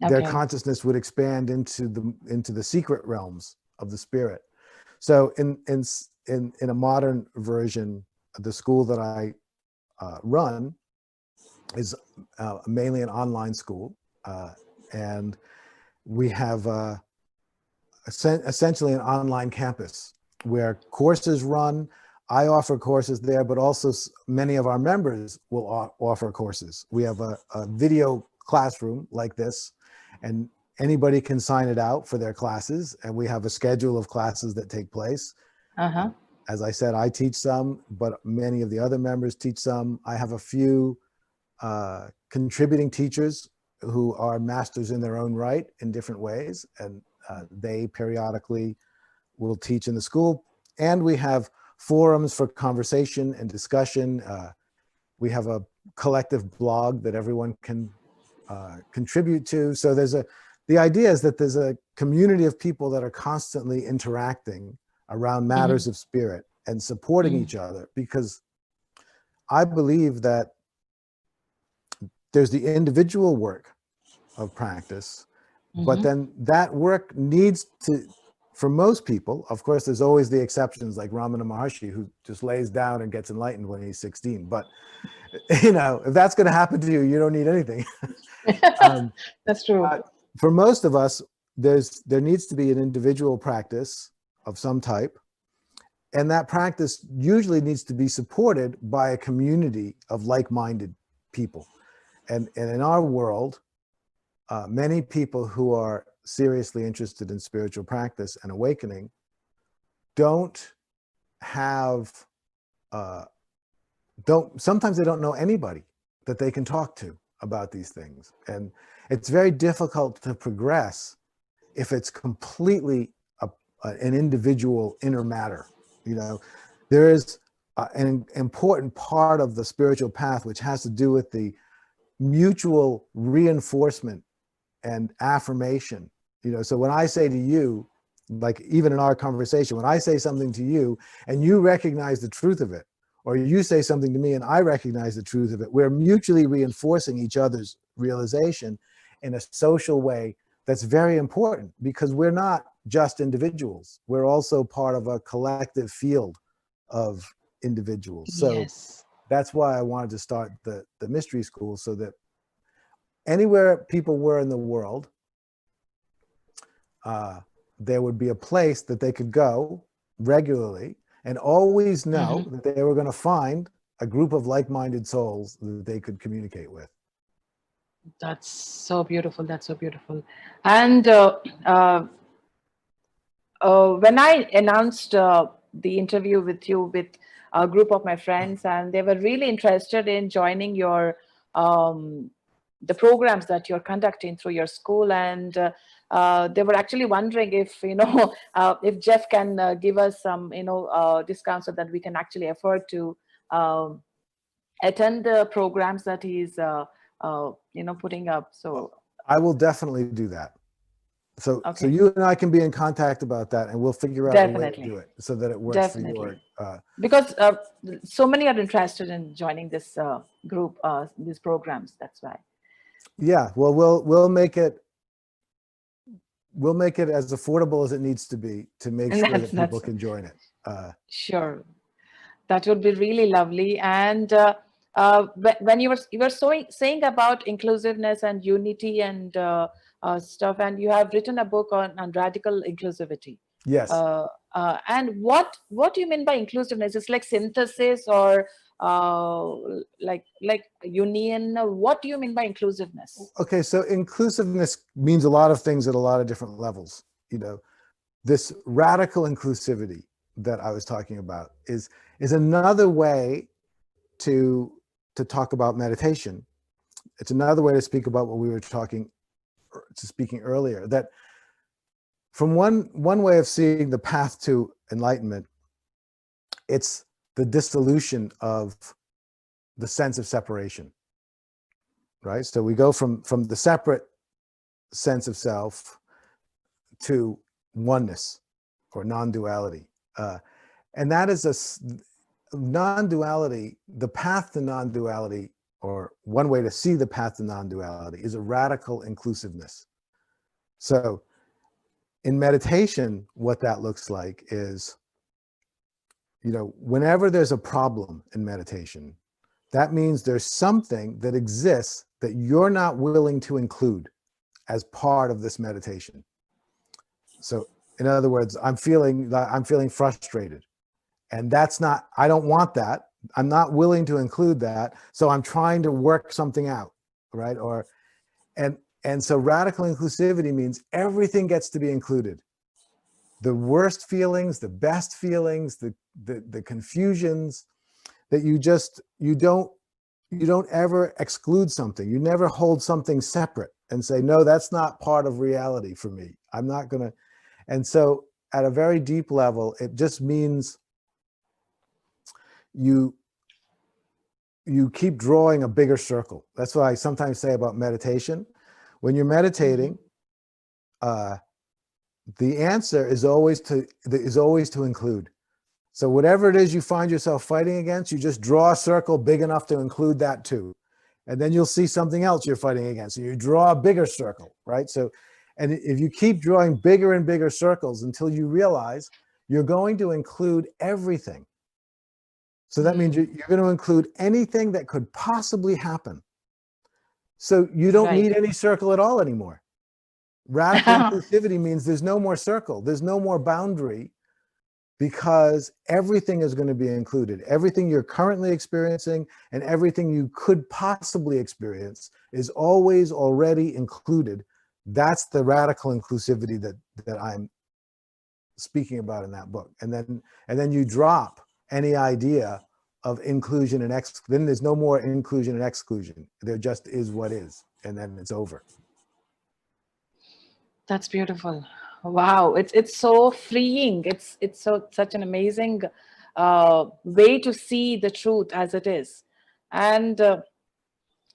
their Okay. consciousness would expand into the secret realms of the spirit. So in a modern version, the school that I run is mainly an online school, and we have essentially an online campus where courses run. I offer courses there, but also many of our members will offer courses. We have a video classroom like this, and anybody can sign it out for their classes. And we have a schedule of classes that take place. Uh-huh. As I said, I teach some, but many of the other members teach some. I have a few contributing teachers who are masters in their own right in different ways, and they periodically will teach in the school. And we have forums for conversation and discussion. We have a collective blog that everyone can contribute to. So the idea is that there's a community of people that are constantly interacting around matters of spirit and supporting each other, because I believe that there's the individual work of practice, but then that work needs to, for most people, of course, there's always the exceptions like Ramana Maharshi, who just lays down and gets enlightened when he's 16. But, if that's going to happen to you, you don't need anything. That's true. For most of us, there needs to be an individual practice of some type. And that practice usually needs to be supported by a community of like-minded people. And in our world, many people who are seriously interested in spiritual practice and awakening sometimes they don't know anybody that they can talk to about these things. And it's very difficult to progress if it's completely an individual inner matter. There is an important part of the spiritual path which has to do with the mutual reinforcement and affirmation. So when I say to you, like even in our conversation, when I say something to you and you recognize the truth of it, or you say something to me and I recognize the truth of it, we're mutually reinforcing each other's realization in a social way that's very important, because we're not just individuals. We're also part of a collective field of individuals. So Yes. that's why I wanted to start the mystery school, so that anywhere people were in the world, there would be a place that they could go regularly and always know that they were going to find a group of like-minded souls that they could communicate with. That's so beautiful. That's so beautiful. And uh, when I announced the interview with you with a group of my friends, and they were really interested in joining your um, the programs that you're conducting through your school, and they were actually wondering if if Jeff can give us some discounts so that we can actually afford to um, attend the programs that he's putting up. Well, So I will definitely do that. So okay, you and I can be in contact about that, and we'll figure out a way to do definitely, it so that it works for your. definitely. Because so many are interested in joining this group, these programs. That's why. Yeah, well, we'll make it as affordable as it needs to be to make And sure that's that people that's can join it. sure. That would be really lovely. And when you were saying about inclusiveness and unity and stuff, and you have written a book on radical inclusivity. Yes. Uh, and what do you mean by inclusiveness? It's like synthesis or uh, like union. What do you mean by inclusiveness? Okay, so inclusiveness means a lot of things at a lot of different levels. You know, this radical inclusivity that I was talking about is another way to to talk about meditation. It's another way to speak about what we were speaking earlier. That from one way of seeing the path to enlightenment, it's the dissolution of the sense of separation, right? So we go from the separate sense of self to oneness or non-duality. And that is non-duality. The path to non-duality, or one way to see the path to non-duality, is a radical inclusiveness. So in meditation, what that looks like is, whenever there's a problem in meditation, that means there's something that exists that you're not willing to include as part of this meditation. So in other words, I'm feeling frustrated, and that's not, I don't want that. I'm not willing to include that. So I'm trying to work something out, right? And so radical inclusivity means everything gets to be included. The worst feelings, the best feelings, the confusions, that you don't ever exclude something. You never hold something separate and say, no, that's not part of reality for me. I'm not going to. And so at a very deep level, it just means you you keep drawing a bigger circle. That's what I sometimes say about meditation. When you're Mhm. meditating, uh, the answer is always to include. So whatever it is you find yourself fighting against, you just draw a circle big enough to include that too. And then you'll see something else you're fighting against. So you draw a bigger circle, right? So, and if you keep drawing bigger and bigger circles until you realize you're going to include everything. So that means Mm, you're going to include anything that could possibly happen. So you don't right. need any circle at all anymore. Radical inclusivity means there's no more circle, there's no more boundary, because everything is going to be included. Everything you're currently experiencing and everything you could possibly experience is always already included. That's the radical inclusivity that I'm speaking about in that book. And then you drop any idea of inclusion and then there's no more inclusion and exclusion. There just is what is, and then it's over. That's beautiful. Wow, it's so freeing. It's such an amazing way to see the truth as it is, and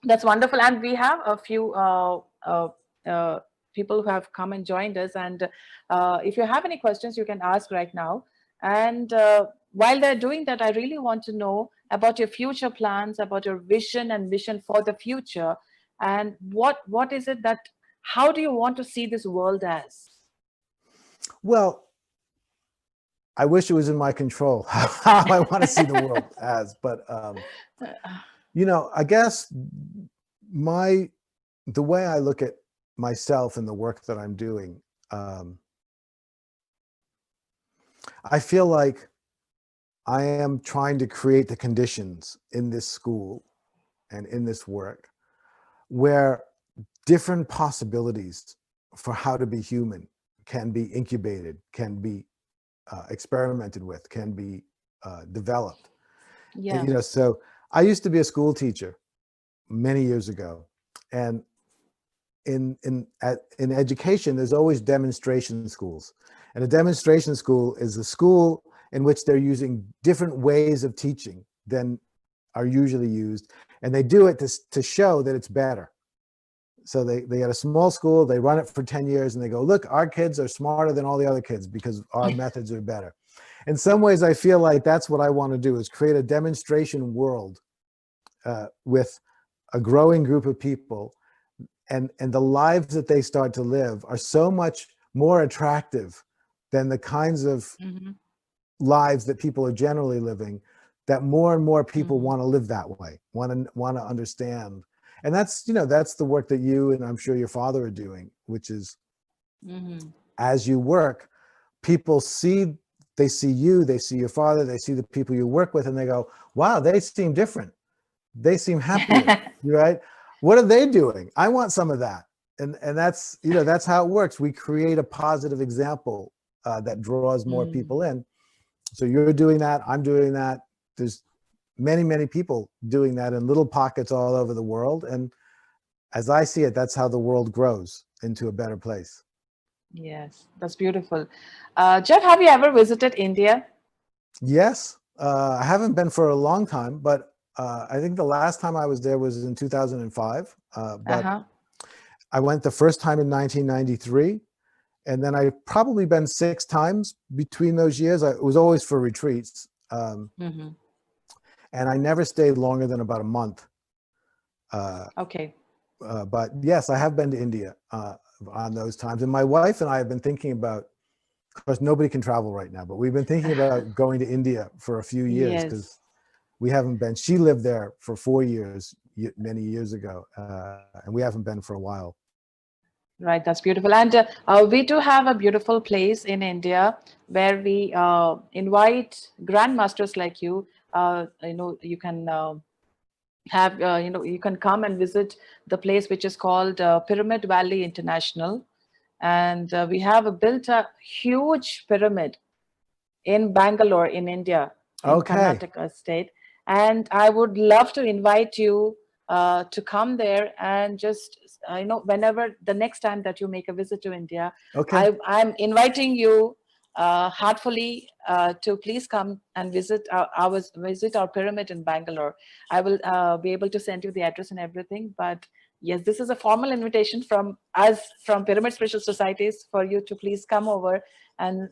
that's wonderful. And we have a few uh, people who have come and joined us. And if you have any questions, you can ask right now. And while they're doing that, I really want to know about your future plans, about your vision and mission for the future, and what is it that how do you want to see this world as? Well, I wish it was in my control how I want to see the world as, but I guess my the way I look at myself and the work that I'm doing, um, I feel like I am trying to create the conditions in this school and in this work where different possibilities for how to be human can be incubated, can be experimented with, can be developed. And, Yeah. so I used to be a school teacher many years ago, and in education, there's always demonstration schools, and a demonstration school is a school in which they're using different ways of teaching than are usually used, and they do it to show that it's better. So they get a small school, they run it for 10 years, and they go, look, our kids are smarter than all the other kids because our methods are better. In some ways, I feel like that's what I want to do, is create a demonstration world with a growing group of people, and the lives that they start to live are so much more attractive than the kinds of Mm-hmm. lives that people are generally living, that more and more people Mm-hmm. want to live that way, want to understand. And that's the work that you, and I'm sure your father, are doing, which is, Mm-hmm. as you work, people they see you, they see your father, they see the people you work with, and they go, wow, they seem different. They seem happier, right? What are they doing? I want some of that. And that's how it works. We create a positive example that draws more Mm. people in. So you're doing that. I'm doing that. There's many, many people doing that in little pockets all over the world. And as I see it, that's how the world grows into a better place. Yes, that's beautiful. Jeff, have you ever visited India? Yes, I haven't been for a long time, but I think the last time I was there was in 2005. But Uh-huh. I went the first time in 1993, and then I've probably been 6 times between those years. It was always for retreats, Mm-hmm. and I never stayed longer than about a month. Uh, Okay. but yes, I have been to India on those times, and my wife and I have been thinking about. Of course, nobody can travel right now, but we've been thinking about going to India for a few years Yes. because we haven't been. She lived there for 4 years many years ago, and we haven't been for a while. Right, that's beautiful. And we do have a beautiful place in India where we invite grandmasters like you. You can you can come and visit the place which is called Pyramid Valley International. And we have built a huge pyramid in Bangalore, in India, in Okay. Karnataka state. And I would love to invite you to come there and just, whenever the next time that you make a visit to India, Okay. I'm inviting you heartfully to please come and visit our pyramid in Bangalore. I will be able to send you the address and everything. But yes, this is a formal invitation from us, from Pyramid Spiritual Societies, for you to please come over and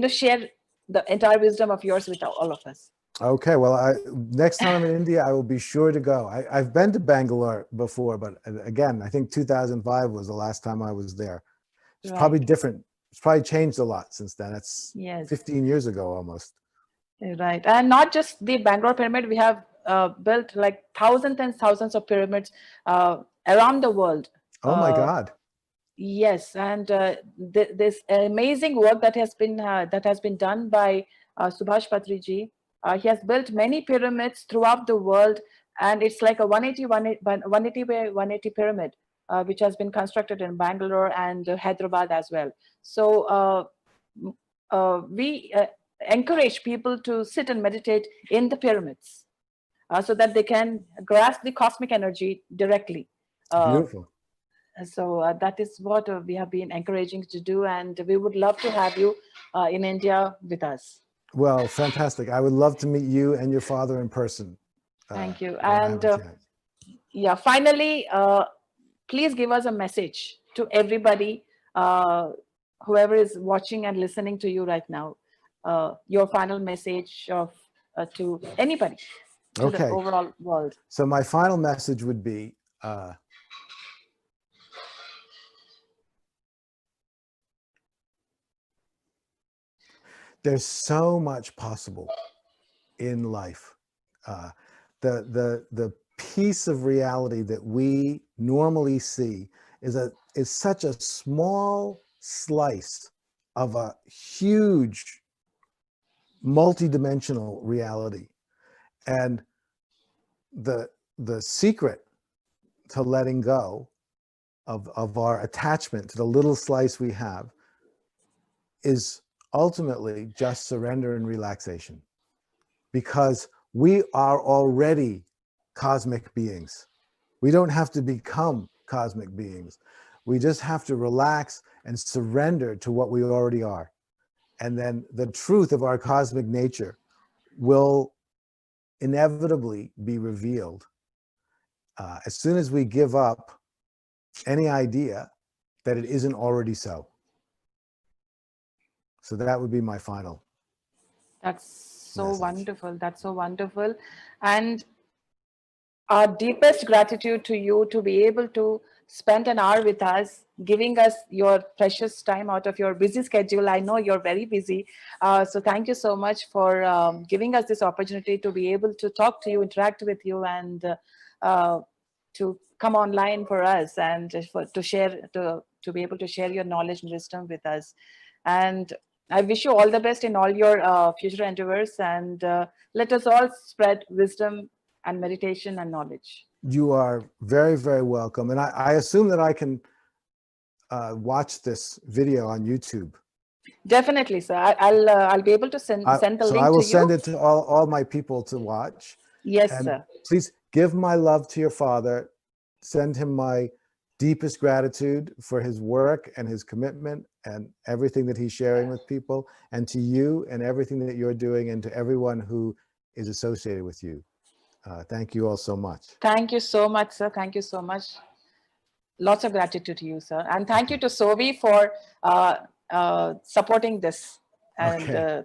share the entire wisdom of yours with all of us. Okay. Well, next time I'm in India, I will be sure to go. I've been to Bangalore before, but again, I think 2005 was the last time I was there. It's probably Right. different. It's probably changed a lot since then. It's Yes. 15 years ago almost. Right. And not just the Bangalore pyramid, we have built like thousands and thousands of pyramids around the world. Oh my Uh, God. yes, and this amazing work that has been done by Subhash Patri ji. He has built many pyramids throughout the world, and it's like a 180 by 180 pyramid, which has been constructed in Bangalore and Hyderabad as well. So we encourage people to sit and meditate in the pyramids so that they can grasp the cosmic energy directly. Uh, Beautiful. so that is what we have been encouraging to do, and we would love to have you in India with us. Well, fantastic. I would love to meet you and your father in person Thank you. when I have And a chance. yeah, finally, please give us a message to everybody, uh, whoever is watching and listening to you right now. Your final message to anybody, to the Okay. overall world. So my final message would be there's so much possible in life. Uh, the piece of reality that we normally see is such a small slice of a huge multidimensional reality. And the secret to letting go of our attachment to the little slice we have is ultimately just surrender and relaxation, because we are already cosmic beings. We don't have to become cosmic beings. We just have to relax and surrender to what we already are. And then the truth of our cosmic nature will inevitably be revealed as soon as we give up any idea that it isn't already so. So that would be my final That's so message. wonderful. That's so wonderful. And our deepest gratitude to you to be able to spend an hour with us, giving us your precious time out of your busy schedule. I know you're very busy. So thank you so much for giving us this opportunity to be able to talk to you, interact with you, and uh, to come online for us and to share, to be able to share your knowledge and wisdom with us. And I wish you all the best in all your future endeavors, and let us all spread wisdom and meditation and knowledge. You are very, very welcome. And I assume that I can watch this video on YouTube. Definitely, sir. I'll be able to send the So I link will to you. send it to all my people to watch. Yes, And sir. please give my love to your father. Send him my deepest gratitude for his work and his commitment and everything that he's sharing with people, and to you and everything that you're doing, and to everyone who is associated with you. Thank you all so much. Thank you so much, sir. Thank you so much. Lots of gratitude to you, sir. And thank you to Sovi for supporting this. And Okay.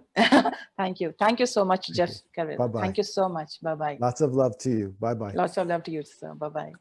thank you. Thank you so much, Thank Jeff you. Carreira. Bye-bye. Thank you so much. Bye-bye. Lots of love to you. Bye-bye. Lots of love to you, sir. Bye-bye.